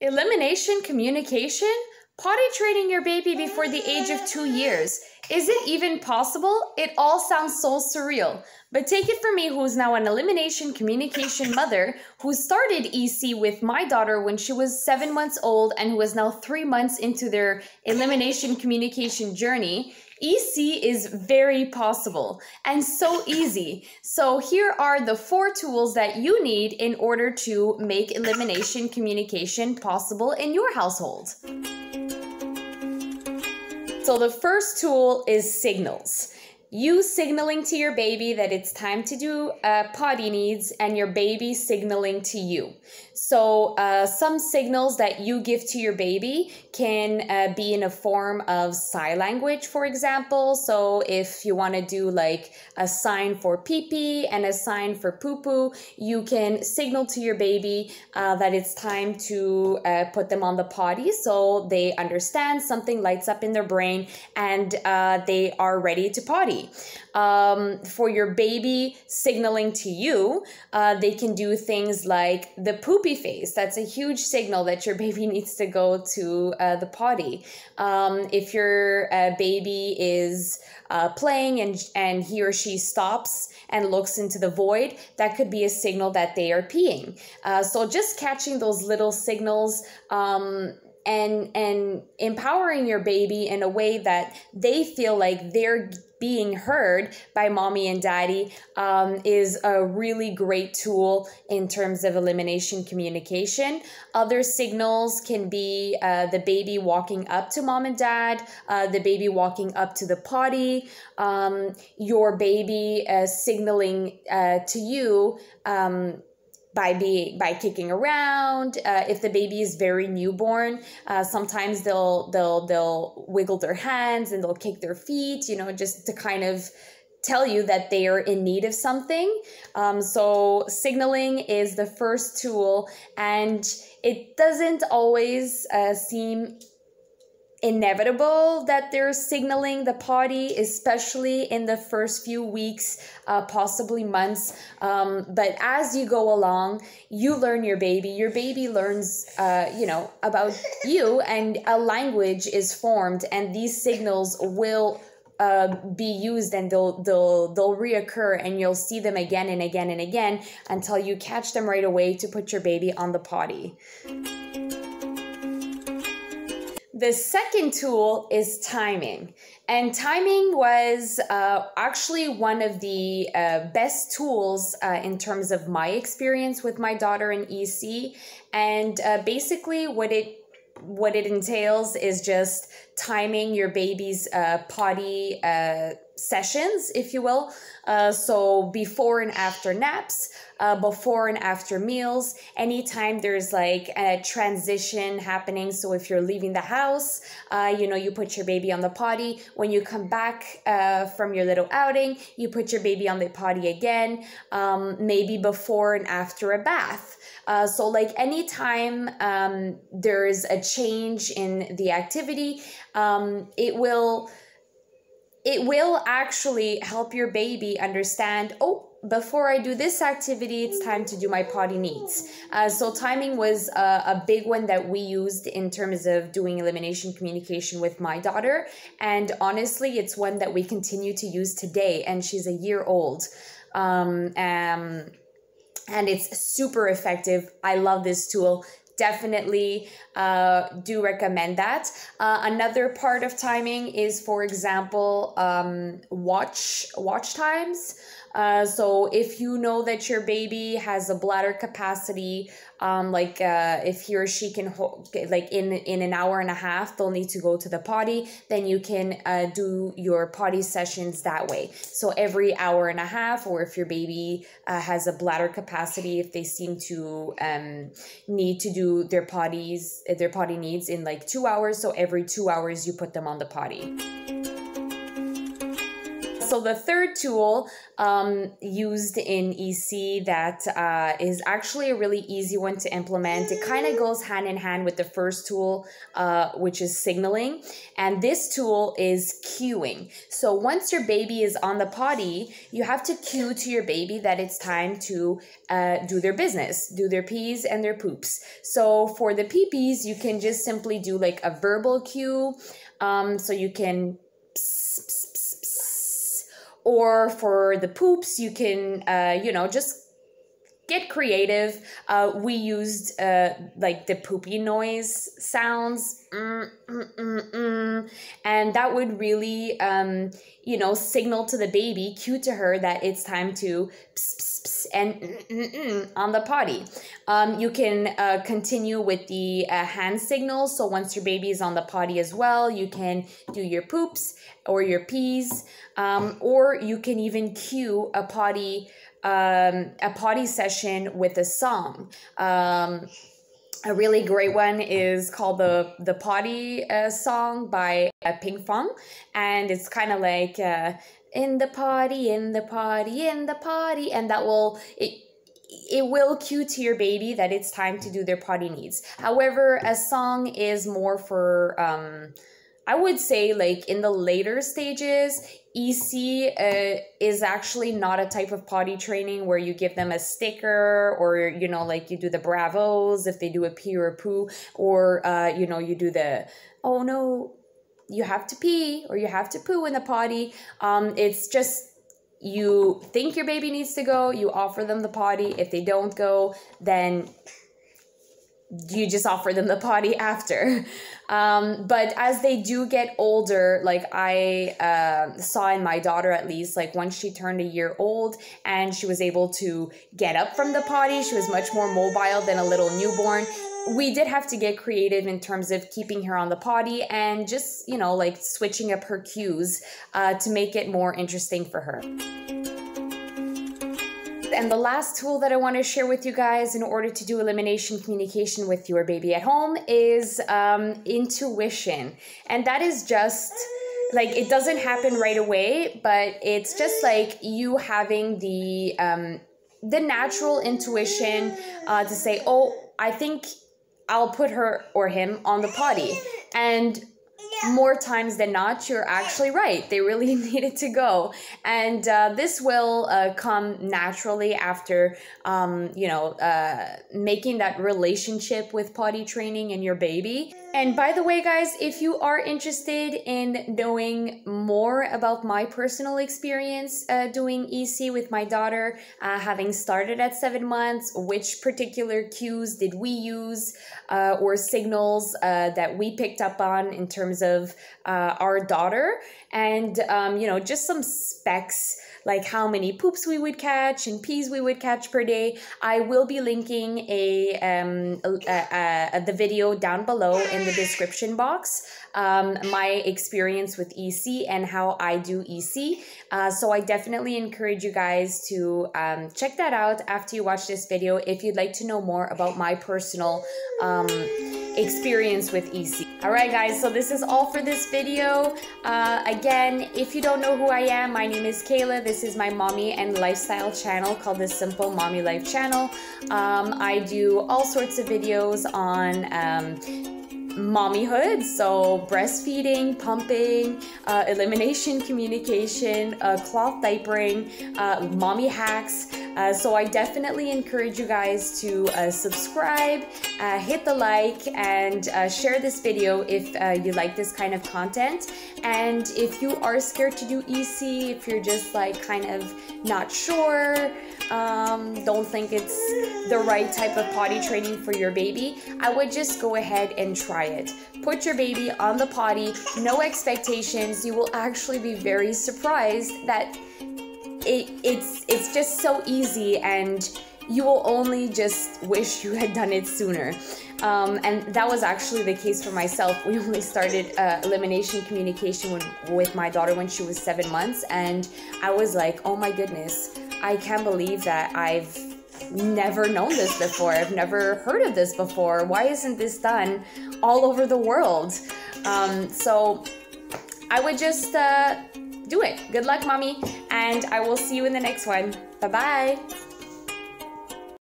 Elimination communication? Potty training your baby before the age of 2 years. Is it even possible? It all sounds so surreal. But take it from me, who's now an elimination communication mother, who started EC with my daughter when she was 7 months old and who is now 3 months into their elimination communication journey. EC is very possible and so easy. So here are the 4 tools that you need in order to make elimination communication possible in your household. So the first tool is signals. You signaling to your baby that it's time to do potty needs and your baby signaling to you. So some signals that you give to your baby can be in a form of sign language, for example. So if you want to do like a sign for pee-pee and a sign for poo-poo, you can signal to your baby that it's time to put them on the potty so they understand, something lights up in their brain, and they are ready to potty. For your baby signaling to you, they can do things like the poopy face. That's a huge signal that your baby needs to go to the potty. If your baby is playing and he or she stops and looks into the void, that could be a signal that they are peeing. So just catching those little signals and empowering your baby in a way that they feel like they're being heard by mommy and daddy is a really great tool in terms of elimination communication. Other signals can be the baby walking up to mom and dad, the baby walking up to the potty, your baby signaling to you by kicking around. If the baby is very newborn, sometimes they'll wiggle their hands and they'll kick their feet, you know, just to kind of tell you that they are in need of something. So signaling is the first tool, and it doesn't always seem inevitable that they're signaling the potty, especially in the first few weeks, possibly months. But as you go along, you learn your baby learns, about you, and a language is formed, and these signals will be used, and they'll reoccur, and you'll see them again and again and again until you catch them right away to put your baby on the potty. The second tool is timing. And timing was actually one of the best tools in terms of my experience with my daughter in EC. And basically what it entails is just timing your baby's potty sessions, if you will. So before and after naps, before and after meals, anytime there's like a transition happening. So if you're leaving the house, you put your baby on the potty. When you come back from your little outing, you put your baby on the potty again, maybe before and after a bath. So like anytime there's a change in the activity, it will actually help your baby understand, oh, before I do this activity, it's time to do my potty needs. So timing was a big one that we used in terms of doing elimination communication with my daughter. And honestly, it's one that we continue to use today, and she's a year old. And it's super effective. I love this tool. Definitely do recommend that. Another part of timing is, for example, watch times. So if you know that your baby has a bladder capacity, if he or she can in an hour and a half, they'll need to go to the potty, then you can do your potty sessions that way. So every hour and a half, or if your baby has a bladder capacity, if they seem to need to do their potty needs in like 2 hours, so every 2 hours you put them on the potty. So So the third tool used in EC that is actually a really easy one to implement. It kind of goes hand in hand with the first tool, which is signaling. And this tool is cueing. So once your baby is on the potty, you have to cue to your baby that it's time to do their business, do their pees and their poops. So for the pee-pees, you can just simply do like a verbal cue. So you can pss, pss, pss, pss. Or for the poops, you can, just get creative. We used like the poopy noise sounds, and that would really, signal to the baby, cue to her that it's time to pss, pss, pss, and on the potty. You can continue with the hand signals. So once your baby is on the potty as well, you can do your poops or your pees, or you can even cue a potty session with a song. A really great one is called the Potty song by Ping Fong, and it's kind of like in the potty, in the potty, in the potty, and that will it will cue to your baby that it's time to do their potty needs. However, a song is more for I would say like in the later stages. EC is actually not a type of potty training where you give them a sticker or, like you do the bravos if they do a pee or a poo, or, you do the, oh no, you have to pee or you have to poo in the potty. It's just, you think your baby needs to go, you offer them the potty. If they don't go, then you just offer them the potty after. But as they do get older, like I saw in my daughter, at least, like once she turned a year old and she was able to get up from the potty, she was much more mobile than a little newborn. We did have to get creative in terms of keeping her on the potty and just, like switching up her cues to make it more interesting for her. And the last tool that I want to share with you guys in order to do elimination communication with your baby at home is intuition. And that is just like, it doesn't happen right away, but it's just like you having the natural intuition to say, oh, I think I'll put her or him on the potty. And more times than not, you're actually right. They really needed to go. And this will come naturally after, making that relationship with potty training and your baby. And by the way, guys, if you are interested in knowing more about my personal experience doing EC with my daughter, having started at 7 months, which particular cues did we use or signals that we picked up on in terms of our daughter, and just some specs like how many poops we would catch and pees we would catch per day. I will be linking the video down below in the description box, my experience with EC and how I do EC. So I definitely encourage you guys to check that out after you watch this video if you'd like to know more about my personal experience with EC. Alright guys, so this is all for this video. Again, if you don't know who I am, my name is Kayla. This is my mommy and lifestyle channel called the Simple Mommy Life channel. I do all sorts of videos on mommyhood, so breastfeeding, pumping, elimination communication, cloth diapering, mommy hacks. So I definitely encourage you guys to subscribe, hit the like, and share this video if you like this kind of content. And if you are scared to do EC, if you're just like kind of not sure, don't think it's the right type of potty training for your baby, I would just go ahead and try it. Put your baby on the potty, no expectations. You will actually be very surprised that it's just so easy, and you will only just wish you had done it sooner. And that was actually the case for myself. We only started elimination communication with my daughter when she was 7 months, and I was like, oh my goodness, I can't believe that I've never known this before. I've never heard of this before. Why isn't this done all over the world? So I would just do it. Good luck, mommy, and I will see you in the next one. Bye-bye.